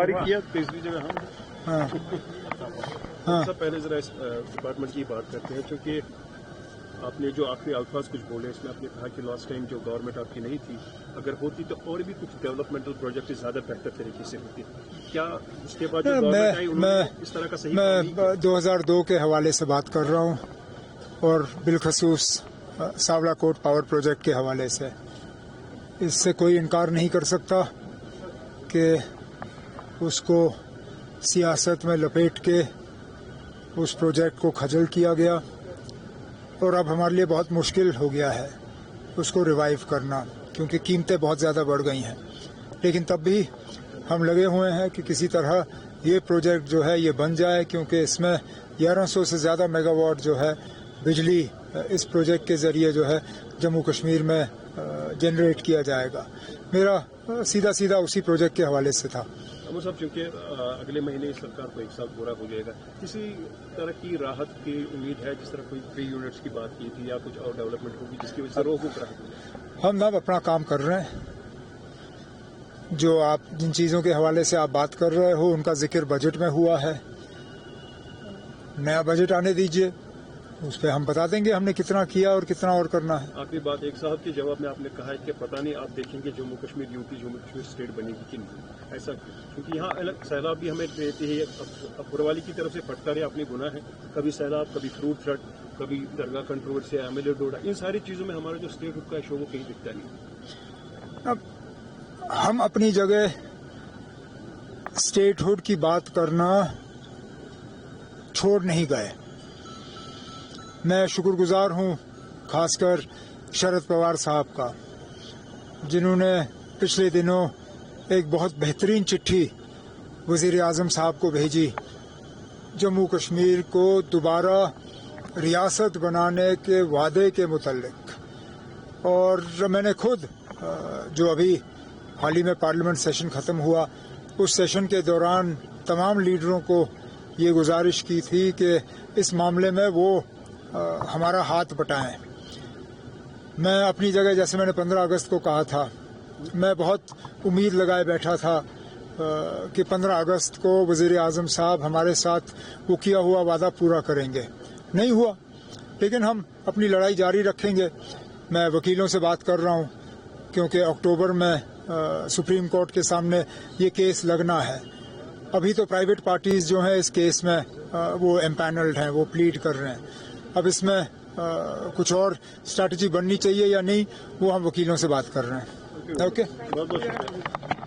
فارغ کیا تیسری جگہ ہاں ہاں سب پہلے ذرا اس ڈپارٹمنٹ کی بات کرتے ہیں، چونکہ آپ نے جو آخری الفاظ کچھ بولے اس میں آپ نے کہا کہ لاسٹ ٹائم جو گورنمنٹ آپ کی نہیں تھی اگر ہوتی تو اور بھی کچھ ڈیولپمنٹل پروجیکٹ زیادہ بہتر طریقے سے ہوتے، کیا اس کے بعد جو گورنمنٹ آئی انہوں نے اس طرح کا صحیح کام نہیں کیا؟ 2002 کے حوالے سے بات کر رہا ہوں اور بالخصوص ساولا کوٹ پاور پروجیکٹ کے حوالے سے اس سے کوئی انکار نہیں کر سکتا کہ اس کو سیاست میں لپیٹ کے اس پروجیکٹ کو خجل کیا گیا اور اب ہمارے لیے بہت مشکل ہو گیا ہے اس کو ریوائیو کرنا کیونکہ قیمتیں بہت زیادہ بڑھ گئی ہیں، لیکن تب بھی ہم لگے ہوئے ہیں کہ کسی طرح یہ پروجیکٹ جو ہے یہ بن جائے کیونکہ اس میں 1100 سے زیادہ میگا واٹ جو ہے بجلی اس پروجیکٹ کے ذریعے جو ہے جموں کشمیر میں جنریٹ کیا جائے گا۔ میرا سیدھا اسی پروجیکٹ کے حوالے سے تھا۔ امر صاحب چونکہ اگلے مہینے سرکار کو 1 سال پورا ہو جائے گا، کسی طرح کی راحت کی امید ہے؟ جس طرح کوئی 3 یونٹس کی بات کی تھی یا کچھ اور ڈیولپمنٹ ہوگی جس کی وجہ سے روک راحت ہوگی؟ ہم اب اپنا کام کر رہے ہیں، جو آپ جن چیزوں کے حوالے سے آپ بات کر رہے ہو ان کا ذکر بجٹ میں ہوا ہے، نیا بجٹ آنے دیجئے، اس پہ ہم بتا دیں گے ہم نے کتنا کیا اور کتنا اور کرنا ہے۔ آخری بات، ایک صاحب کے جواب میں آپ نے کہا ہے کہ پتہ نہیں آپ دیکھیں گے جموں کشمیر یوٹی جموں کشمیر اسٹیٹ بنے گی کہ نہیں، ایسا کیونکہ یہاں الگ سیلاب بھی ہمیں دیتے ہیں، ابروالی کی طرف سے پھٹتا رہے اپنے گناہ ہے، کبھی سیلاب، کبھی فروٹ فلڈ، کبھی درگاہ controversy, M L A Doda, ان ساری چیزوں میں ہمارا جو اسٹیٹ ہوڈ کا شو وہ کہیں دکھتا نہیں۔ اب ہم اپنی جگہ اسٹیٹ ہوڈ کی بات کرنا چھوڑ نہیں گئے۔ میں شکر گزار ہوں خاص کر شرد پوار صاحب کا، جنہوں نے پچھلے دنوں ایک بہت بہترین چٹھی وزیر اعظم صاحب کو بھیجی جموں کشمیر کو دوبارہ ریاست بنانے کے وعدے کے متعلق، اور میں نے خود جو ابھی حال ہی میں پارلیمنٹ سیشن ختم ہوا اس سیشن کے دوران تمام لیڈروں کو یہ گزارش کی تھی کہ اس معاملے میں وہ ہمارا ہاتھ بٹائیں۔ میں اپنی جگہ جیسے میں نے 15 اگست کو کہا تھا، میں بہت امید لگائے بیٹھا تھا کہ 15 اگست کو وزیر اعظم صاحب ہمارے ساتھ وہ کیا ہوا وعدہ پورا کریں گے، نہیں ہوا، لیکن ہم اپنی لڑائی جاری رکھیں گے۔ میں وکیلوں سے بات کر رہا ہوں کیونکہ اکتوبر میں سپریم کورٹ کے سامنے یہ کیس لگنا ہے۔ ابھی تو پرائیویٹ پارٹیز جو ہیں اس کیس میں وہ امپینلڈ ہیں، وہ پلیڈ کر رہے ہیں۔ اب اس میں کچھ اور اسٹریٹجی بننی چاہیے یا نہیں، وہ ہم وکیلوں سے بات کر رہے ہیں۔ اوکے، بہت بہت شکریہ۔